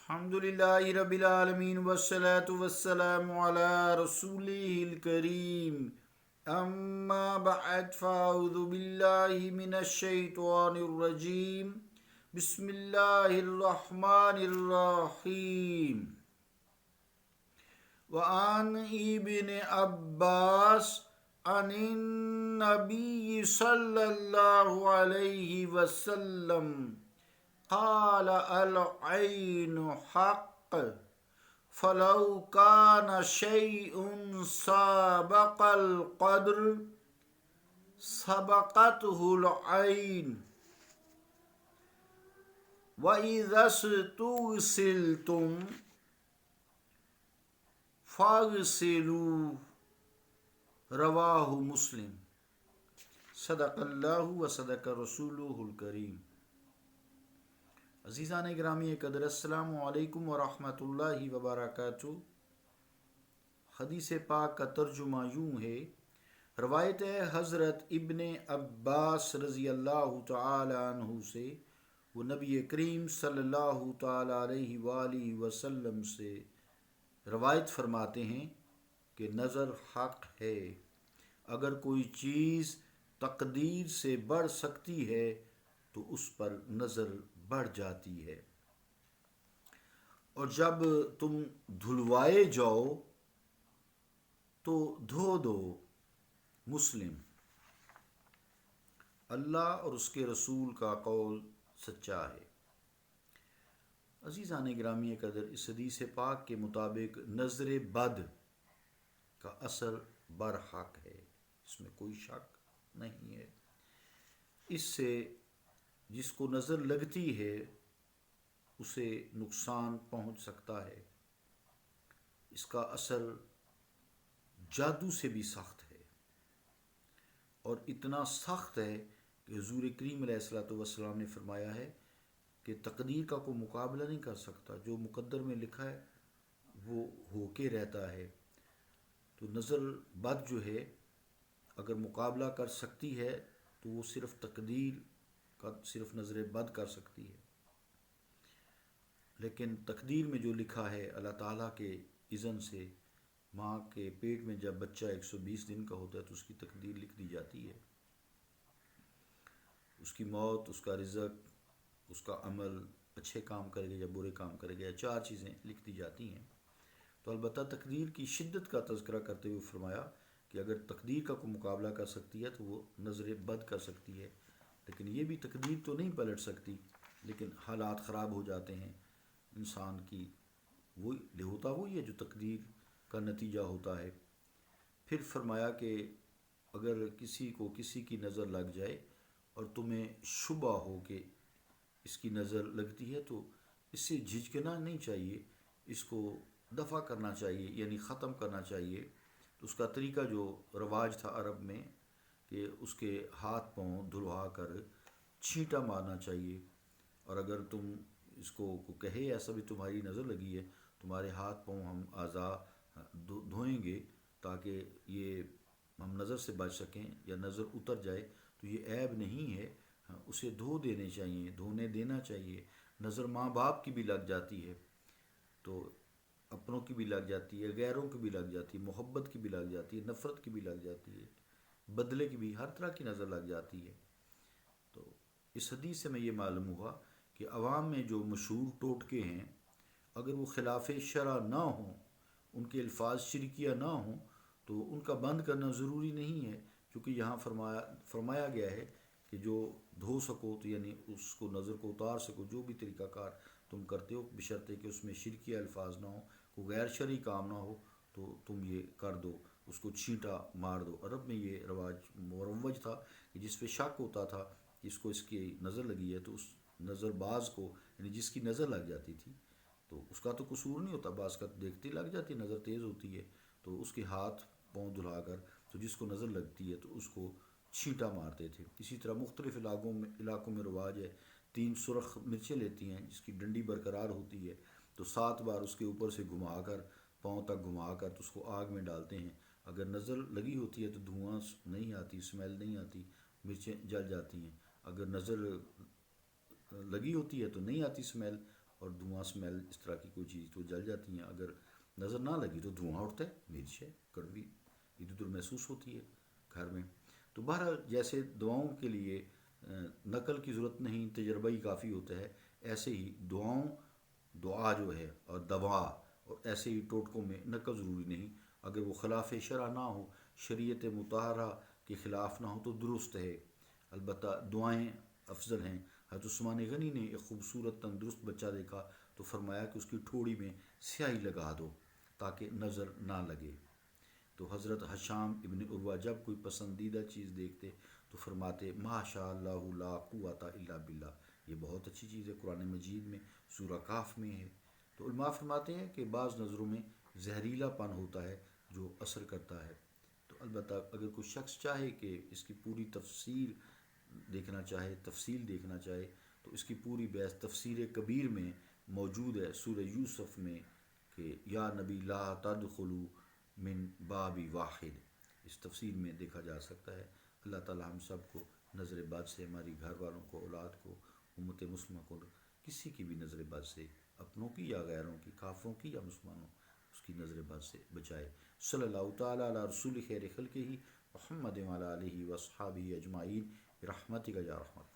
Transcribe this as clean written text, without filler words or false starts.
الحمدللہ رب العالمین والصلاة والسلام علی رسولہ الکریم اما بعد فاعوذ باللہ من الشیطان الرجیم بسم اللہ الرحمن الرحیم وعن ابن عباس عن النبی صلی اللہ علیہ وسلم قال العين حق فلو كان شيء سابق القدر سبقته العين وإذا استغسلتم فاغسلوا رواہ مسلم صدق اللہ و صدق رسولہ الکریم۔ عزیزان گرامی قدر، السلام علیکم ورحمۃ اللہ وبرکاتہ۔ حدیث پاک کا ترجمہ یوں ہے، روایت ہے حضرت ابن عباس رضی اللہ تعالی عنہ سے، وہ نبی کریم صلی اللہ تعالی علیہ وآلہ وسلم سے روایت فرماتے ہیں کہ نظر حق ہے۔ اگر کوئی چیز تقدیر سے بڑھ سکتی ہے تو اس پر نظر بڑھ جاتی ہے، اور جب تم دھلوائے جاؤ تو دھو دو۔ مسلم۔ اللہ اور اس کے رسول کا قول سچا ہے۔ عزیزان گرامی قدر، اس حدیث پاک کے مطابق نظر بد کا اثر برحق ہے، اس میں کوئی شک نہیں ہے۔ اس سے جس کو نظر لگتی ہے اسے نقصان پہنچ سکتا ہے۔ اس کا اثر جادو سے بھی سخت ہے، اور اتنا سخت ہے کہ حضور کریم علیہ الصلوۃ والسلام نے فرمایا ہے کہ تقدیر کا کوئی مقابلہ نہیں کر سکتا۔ جو مقدر میں لکھا ہے وہ ہو کے رہتا ہے۔ تو نظر بد جو ہے اگر مقابلہ کر سکتی ہے تو وہ صرف تقدیر کا صرف نظر بد کر سکتی ہے، لیکن تقدیر میں جو لکھا ہے اللہ تعالیٰ کے اذن سے، ماں کے پیٹ میں جب بچہ 120 دن کا ہوتا ہے تو اس کی تقدیر لکھ دی جاتی ہے۔ اس کی موت، اس کا رزق، اس کا عمل، اچھے کام کرے گا یا برے کام کرے گا، 4 چیزیں لکھ دی جاتی ہیں۔ تو البتہ تقدیر کی شدت کا تذکرہ کرتے ہوئے فرمایا کہ اگر تقدیر کا کوئی مقابلہ کر سکتی ہے تو وہ نظر بد کر سکتی ہے، لیکن یہ بھی تقدیر تو نہیں پلٹ سکتی، لیکن حالات خراب ہو جاتے ہیں انسان کی، وہی ہوتا وہی ہے جو تقدیر کا نتیجہ ہوتا ہے۔ پھر فرمایا کہ اگر کسی کو کسی کی نظر لگ جائے اور تمہیں شبہ ہو کہ اس کی نظر لگتی ہے تو اس سے جھجکنا نہیں چاہیے، اس کو دفع کرنا چاہیے، یعنی ختم کرنا چاہیے۔ تو اس کا طریقہ جو رواج تھا عرب میں کہ اس کے ہاتھ پاؤں دھلوا کر چھینٹا مارنا چاہیے، اور اگر تم اس کو کہے ایسا بھی تمہاری نظر لگی ہے، تمہارے ہاتھ پاؤں ہم اعضاء دھوئیں گے تاکہ یہ ہم نظر سے بچ سکیں یا نظر اتر جائے، تو یہ عیب نہیں ہے، اسے دھو دینے چاہیے، دھونے دینا چاہیے۔ نظر ماں باپ کی بھی لگ جاتی ہے تو اپنوں کی بھی لگ جاتی ہے، غیروں کی بھی لگ جاتی ہے، محبت کی بھی لگ جاتی ہے، نفرت کی بھی لگ جاتی ہے، بدلے کی بھی، ہر طرح کی نظر لگ جاتی ہے۔ تو اس حدیث سے میں یہ معلوم ہوا کہ عوام میں جو مشہور ٹوٹکے ہیں اگر وہ خلاف شرع نہ ہوں، ان کے الفاظ شرکیہ نہ ہوں، تو ان کا بند کرنا ضروری نہیں ہے، کیونکہ یہاں فرمایا گیا ہے کہ جو دھو سکو تو یعنی اس کو نظر کو اتار سکو، جو بھی طریقہ کار تم کرتے ہو بشرطے کہ اس میں شرکیہ الفاظ نہ ہو، کوئی غیر شرعی کام نہ ہو، تو تم یہ کر دو، اس کو چھینٹا مار دو۔ عرب میں یہ رواج مروج تھا کہ جس پہ شک ہوتا تھا کہ اس کو اس کی نظر لگی ہے تو اس نظر باز کو، یعنی جس کی نظر لگ جاتی تھی تو اس کا تو قصور نہیں ہوتا، بعض کا دیکھتی لگ جاتی ہے، نظر تیز ہوتی ہے، تو اس کے ہاتھ پاؤں دھلا کر تو جس کو نظر لگتی ہے تو اس کو چھینٹا مارتے تھے۔ اسی طرح مختلف علاقوں میں رواج ہے، 3 سرخ مرچیں لیتی ہیں جس کی ڈنڈی برقرار ہوتی ہے، تو 7 بار اس کے اوپر سے گھما کر، پاؤں تک گھما کر تو اس کو آگ میں ڈالتے ہیں۔ اگر نظر لگی ہوتی ہے تو دھواں نہیں آتی، اسمیل نہیں آتی، مرچیں جل جاتی ہیں۔ اگر نظر لگی ہوتی ہے تو نہیں آتی اسمیل، اور دھواں اسمیل اس طرح کی کوئی چیز تو جل جاتی ہیں، اگر نظر نہ لگی تو دھواں اٹھتا ہے، مرچ ہے، کڑوی ادھر ادھر محسوس ہوتی ہے گھر میں۔ تو بہرحال جیسے دعاؤں کے لیے نقل کی ضرورت نہیں، تجربہ ہی کافی ہوتا ہے، ایسے ہی دعا جو ہے اور دوا اور ایسے ہی ٹوٹکوں میں نقل ضروری نہیں، اگر وہ خلاف شرع نہ ہو، شریعت مطہرہ کے خلاف نہ ہو تو درست ہے۔ البتہ دعائیں افضل ہیں۔ حضرت عثمان غنی نے ایک خوبصورت تندرست بچہ دیکھا تو فرمایا کہ اس کی ٹھوڑی میں سیاہی لگا دو تاکہ نظر نہ لگے۔ تو حضرت حشام ابن عروہ جب کوئی پسندیدہ چیز دیکھتے تو فرماتے ماشاء اللہ لا قوت الا باللہ، یہ بہت اچھی چیز ہے، قرآن مجید میں سورہ کاف میں ہے۔ تو علماء فرماتے ہیں کہ بعض نظروں میں زہریلا پن ہوتا ہے جو اثر کرتا ہے، تو البتہ اگر کوئی شخص چاہے کہ اس کی پوری تفصیل دیکھنا چاہے تو اس کی پوری بحث تفسیر کبیر میں موجود ہے، سورہ یوسف میں، کہ یا نبی لا تدخلوا من باب واحد، اس تفسیر میں دیکھا جا سکتا ہے۔ اللہ تعالی ہم سب کو نظر بد سے، ہماری گھر والوں کو، اولاد کو، امت مسلمہ کو، کسی کی بھی نظر بد سے، اپنوں کی یا غیروں کی، کافروں کی یا مسلمانوں، اس کی نظر بد سے بچائے۔ صلی اللہ تعالیٰ علی رسول خیر خلقہ محمد وعلی آلہ وصحابہ اجمعین برحمتک یا رحمت۔